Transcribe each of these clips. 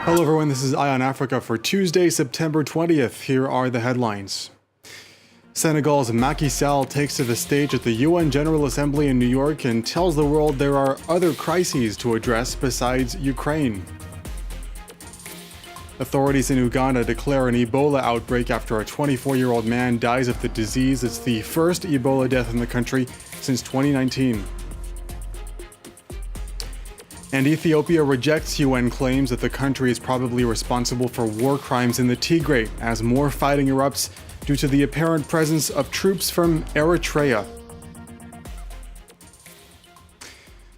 Hello everyone, this is Eye on Africa for Tuesday, September 20th. Here are the headlines. Senegal's Macky Sall takes to the stage at the UN General Assembly in New York and tells the world there are other crises to address besides Ukraine. Authorities in Uganda declare an Ebola outbreak after a 24-year-old man dies of the disease. It's the first Ebola death in the country since 2019. And Ethiopia rejects UN claims that the country is probably responsible for war crimes in the Tigray as more fighting erupts due to the apparent presence of troops from Eritrea.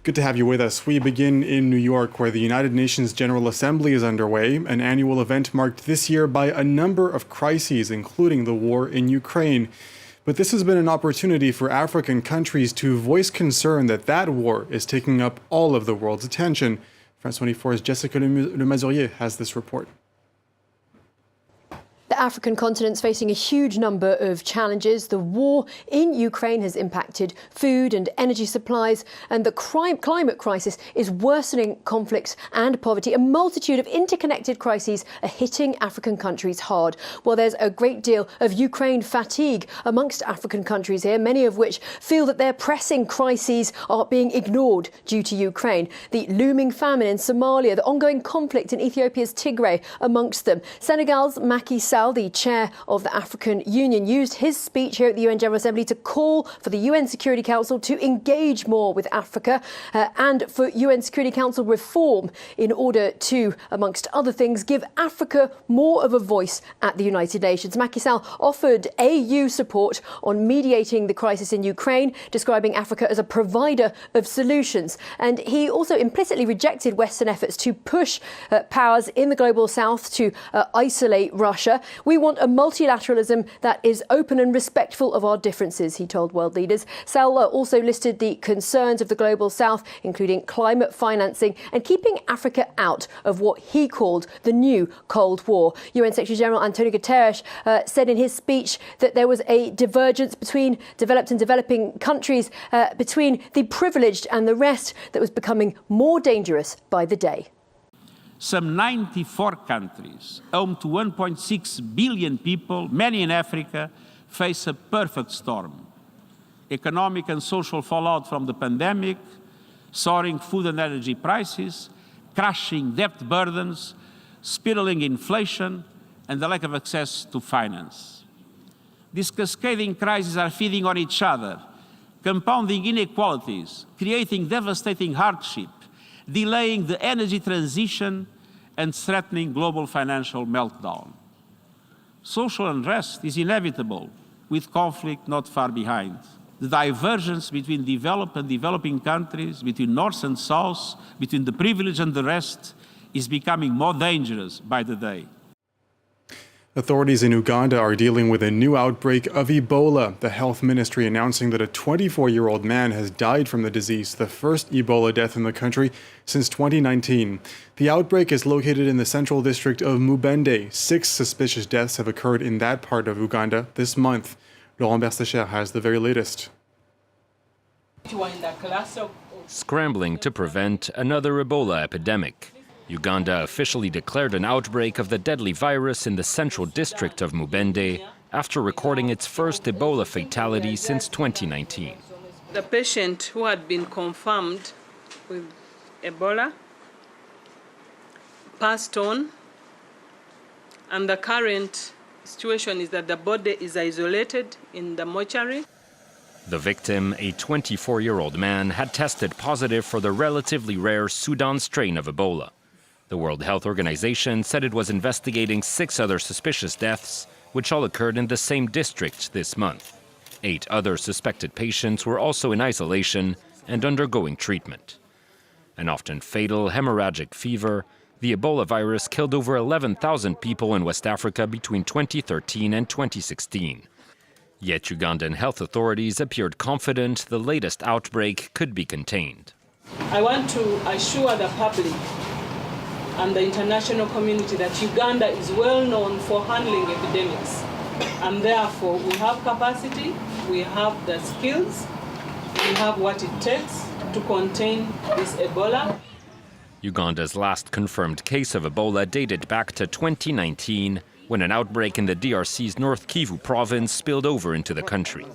Good to have you with us. We begin in New York, where the United Nations General Assembly is underway, an annual event marked this year by a number of crises, including the war in Ukraine. But this has been an opportunity for African countries to voice concern that that war is taking up all of the world's attention. France 24's Jessica Le Mazurier has this report. The African continent's facing a huge number of challenges. The war in Ukraine has impacted food and energy supplies, and the climate crisis is worsening conflicts and poverty. A multitude of interconnected crises are hitting African countries hard. Well, there's a great deal of Ukraine fatigue amongst African countries here, many of which feel that their pressing crises are being ignored due to Ukraine. The looming famine in Somalia, the ongoing conflict in Ethiopia's Tigray amongst them. Senegal's Macky Sall, the chair of the African Union, used his speech here at the UN General Assembly to call for the UN Security Council to engage more with Africa and for UN Security Council reform in order to, amongst other things, give Africa more of a voice at the United Nations. Macky Sall offered AU support on mediating the crisis in Ukraine, describing Africa as a provider of solutions. And he also implicitly rejected Western efforts to push powers in the global south to isolate Russia. We want a multilateralism that is open and respectful of our differences, he told world leaders. Sall also listed the concerns of the global south, including climate financing and keeping Africa out of what he called the new Cold War. UN Secretary General Antonio Guterres said in his speech that there was a divergence between developed and developing countries, between the privileged and the rest, that was becoming more dangerous by the day. Some 94 countries, home to 1.6 billion people, many in Africa, face a perfect storm. Economic and social fallout from the pandemic, soaring food and energy prices, crushing debt burdens, spiraling inflation, and the lack of access to finance. These cascading crises are feeding on each other, compounding inequalities, creating devastating hardship, delaying the energy transition, and threatening global financial meltdown. Social unrest is inevitable, with conflict not far behind. The divergence between developed and developing countries, between North and South, between the privileged and the rest, is becoming more dangerous by the day. Authorities in Uganda are dealing with a new outbreak of Ebola. The health ministry announcing that a 24-year-old man has died from the disease, the first Ebola death in the country since 2019. The outbreak is located in the central district of Mubende. 6 suspicious deaths have occurred in that part of Uganda this month. Laurent Berstecher has the very latest. Scrambling to prevent another Ebola epidemic. Uganda officially declared an outbreak of the deadly virus in the central district of Mubende after recording its first Ebola fatality since 2019. The patient who had been confirmed with Ebola passed on, and the current situation is that the body is isolated in the mortuary. The victim, a 24-year-old man, had tested positive for the relatively rare Sudan strain of Ebola. The World Health Organization said it was investigating 6 other suspicious deaths, which all occurred in the same district this month. 8 other suspected patients were also in isolation and undergoing treatment. An often fatal hemorrhagic fever, the Ebola virus killed over 11,000 people in West Africa between 2013 and 2016. Yet Ugandan health authorities appeared confident the latest outbreak could be contained. I want to assure the public and the international community that Uganda is well known for handling epidemics. And therefore, we have capacity, we have the skills, we have what it takes to contain this Ebola. Uganda's last confirmed case of Ebola dated back to 2019, when an outbreak in the DRC's North Kivu province spilled over into the country.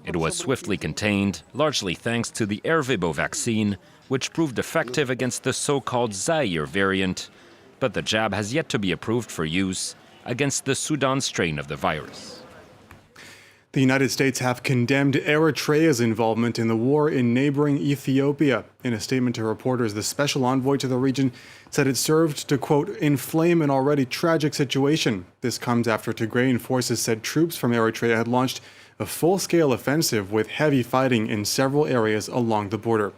It was swiftly contained, largely thanks to the Ervebo vaccine, which proved effective against the so-called Zaire variant. But the jab has yet to be approved for use against the Sudan strain of the virus. The United States have condemned Eritrea's involvement in the war in neighboring Ethiopia. In a statement to reporters, the special envoy to the region said it served to, quote, inflame an already tragic situation. This comes after Tigrayan forces said troops from Eritrea had launched a full-scale offensive with heavy fighting in several areas along the border.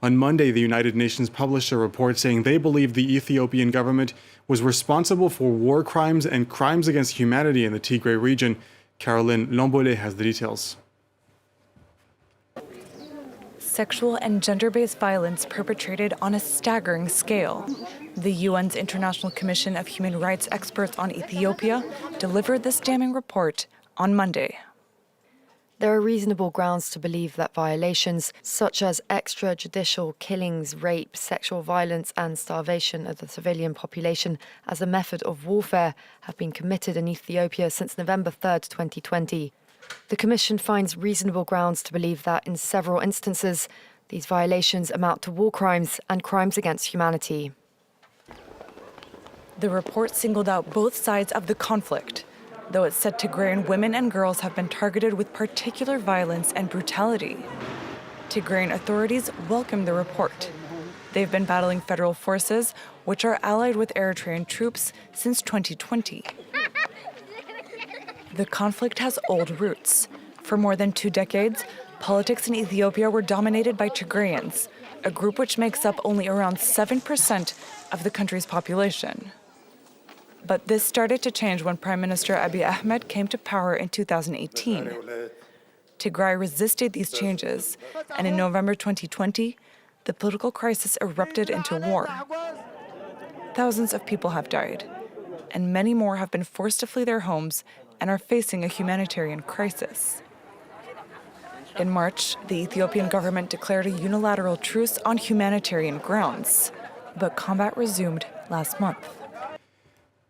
On Monday, the United Nations published a report saying they believe the Ethiopian government was responsible for war crimes and crimes against humanity in the Tigray region. Caroline Lombole has the details. Sexual and gender-based violence perpetrated on a staggering scale. The UN's International Commission of Human Rights Experts on Ethiopia delivered this damning report on Monday. There are reasonable grounds to believe that violations such as extrajudicial killings, rape, sexual violence and starvation of the civilian population as a method of warfare have been committed in Ethiopia since November 3, 2020. The Commission finds reasonable grounds to believe that in several instances, these violations amount to war crimes and crimes against humanity. The report singled out both sides of the conflict, though it said Tigrayan women and girls have been targeted with particular violence and brutality. Tigrayan authorities welcomed the report. They've been battling federal forces, which are allied with Eritrean troops, since 2020. The conflict has old roots. For more than 2 decades, politics in Ethiopia were dominated by Tigrayans, a group which makes up only around 7% of the country's population. But this started to change when Prime Minister Abiy Ahmed came to power in 2018. Tigray resisted these changes, and in November 2020, the political crisis erupted into war. Thousands of people have died, and many more have been forced to flee their homes and are facing a humanitarian crisis. In March, the Ethiopian government declared a unilateral truce on humanitarian grounds, but combat resumed last month.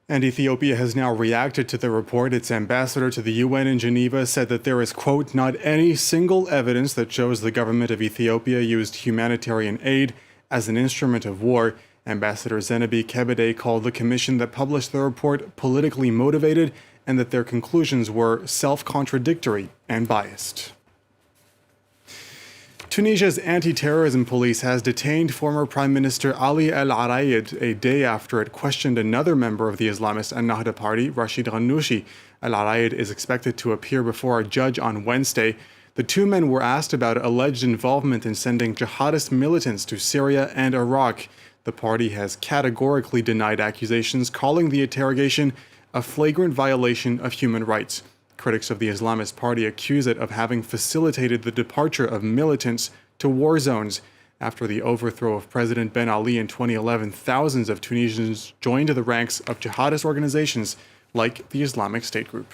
And Ethiopia has now reacted to the report. Its ambassador to the UN in Geneva said that there is, quote, not any single evidence that shows the government of Ethiopia used humanitarian aid as an instrument of war. Ambassador Zenabi Kebede called the commission that published the report politically motivated and that their conclusions were self-contradictory and biased. Tunisia's anti-terrorism police has detained former Prime Minister Ali El Araid a day after it questioned another member of the Islamist Ennahda party, Rashid Ghannouchi. El Araid is expected to appear before a judge on Wednesday. The two men were asked about alleged involvement in sending jihadist militants to Syria and Iraq. The party has categorically denied accusations, calling the interrogation a flagrant violation of human rights. Critics of the Islamist party accuse it of having facilitated the departure of militants to war zones. After the overthrow of President Ben Ali in 2011, thousands of Tunisians joined the ranks of jihadist organizations like the Islamic State group.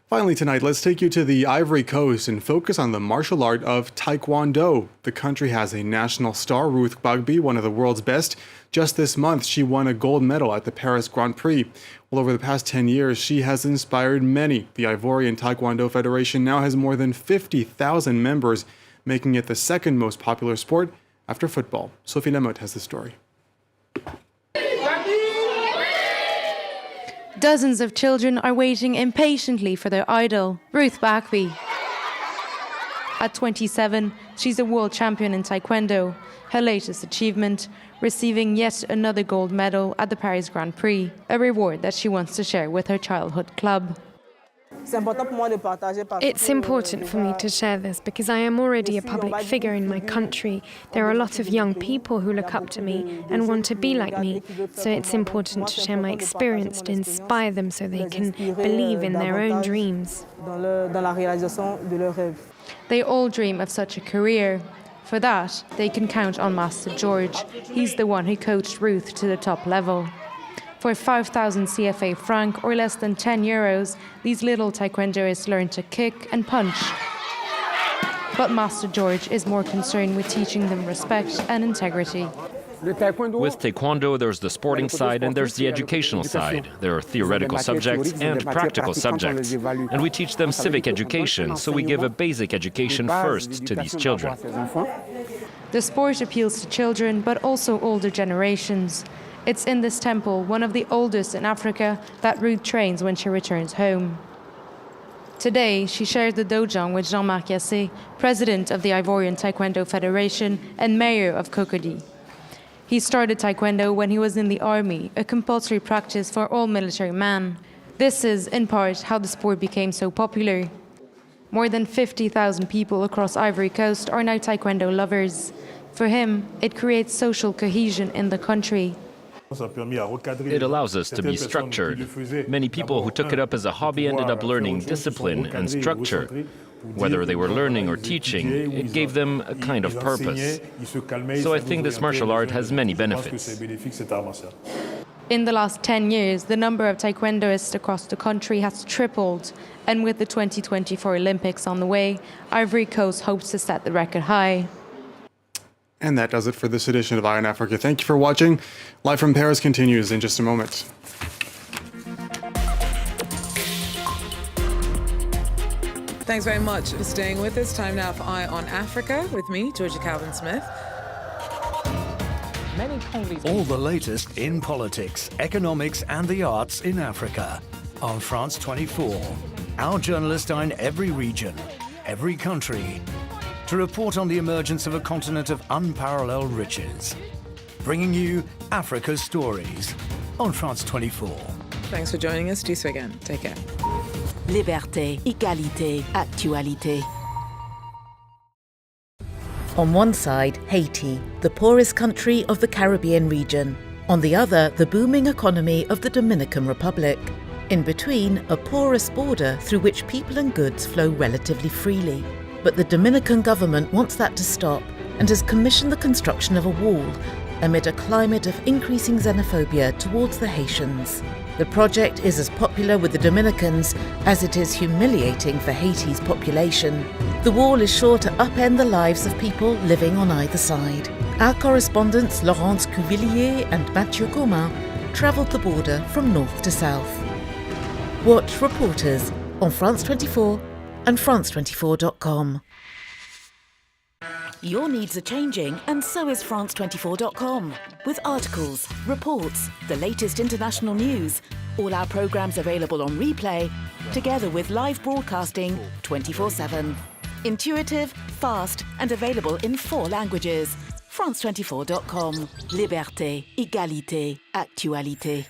Finally tonight, let's take you to the Ivory Coast and focus on the martial art of Taekwondo. The country has a national star, Ruth Gbagbi, one of the world's best. Just this month, she won a gold medal at the Paris Grand Prix. Well, over the past 10 years, she has inspired many. The Ivorian Taekwondo Federation now has more than 50,000 members, making it the second most popular sport after football. Sophie Lamotte has the story. Dozens of children are waiting impatiently for their idol, Ruth Gbagbi. At 27, she's a world champion in Taekwondo, her latest achievement, receiving yet another gold medal at the Paris Grand Prix, a reward that she wants to share with her childhood club. It's important for me to share this because I am already a public figure in my country. There are a lot of young people who look up to me and want to be like me, so it's important to share my experience to inspire them so they can believe in their own dreams. They all dream of such a career. For that, they can count on Master George. He's the one who coached Ruth to the top level. For 5,000 CFA franc, or less than 10 euros, these little taekwondoists learn to kick and punch. But Master George is more concerned with teaching them respect and integrity. With Taekwondo, there's the sporting side and there's the educational side. There are theoretical subjects and practical subjects. And we teach them civic education, so we give a basic education first to these children. The sport appeals to children, but also older generations. It's in this temple, one of the oldest in Africa, that Ruth trains when she returns home. Today, she shared the dojang with Jean-Marc Yassé, president of the Ivorian Taekwondo Federation and mayor of Cocody. He started Taekwondo when he was in the army, a compulsory practice for all military men. This is, in part, how the sport became so popular. More than 50,000 people across Ivory Coast are now Taekwondo lovers. For him, it creates social cohesion in the country. It allows us to be structured. Many people who took it up as a hobby ended up learning discipline and structure. Whether they were learning or teaching, it gave them a kind of purpose. So I think this martial art has many benefits. In the last 10 years, the number of taekwondoists across the country has tripled. And with the 2024 Olympics on the way, Ivory Coast hopes to set the record high. And that does it for this edition of Eye on Africa. Thank you for watching. Live from Paris continues in just a moment. Thanks very much for staying with us. Time now for Eye on Africa with me, Georgia Calvin-Smith. All the latest in politics, economics and the arts in Africa on France 24. Our journalists are in every region, every country, to report on the emergence of a continent of unparalleled riches. Bringing you Africa's stories on France 24. Thanks for joining us. Do so again. Take care. Liberté, égalité, actualité. On one side, Haiti, the poorest country of the Caribbean region. On the other, the booming economy of the Dominican Republic. In between, a porous border through which people and goods flow relatively freely. But the Dominican government wants that to stop and has commissioned the construction of a wall amid a climate of increasing xenophobia towards the Haitians. The project is as popular with the Dominicans as it is humiliating for Haiti's population. The wall is sure to upend the lives of people living on either side. Our correspondents Laurence Cuvillier and Mathieu Gomin travelled the border from north to south. Watch Reporters on France 24 and France24.com. Your needs are changing, and so is France24.com. With articles, reports, the latest international news, all our programmes available on replay, together with live broadcasting 24/7. Intuitive, fast, and available in 4 languages. France24.com. Liberté, égalité, actualité.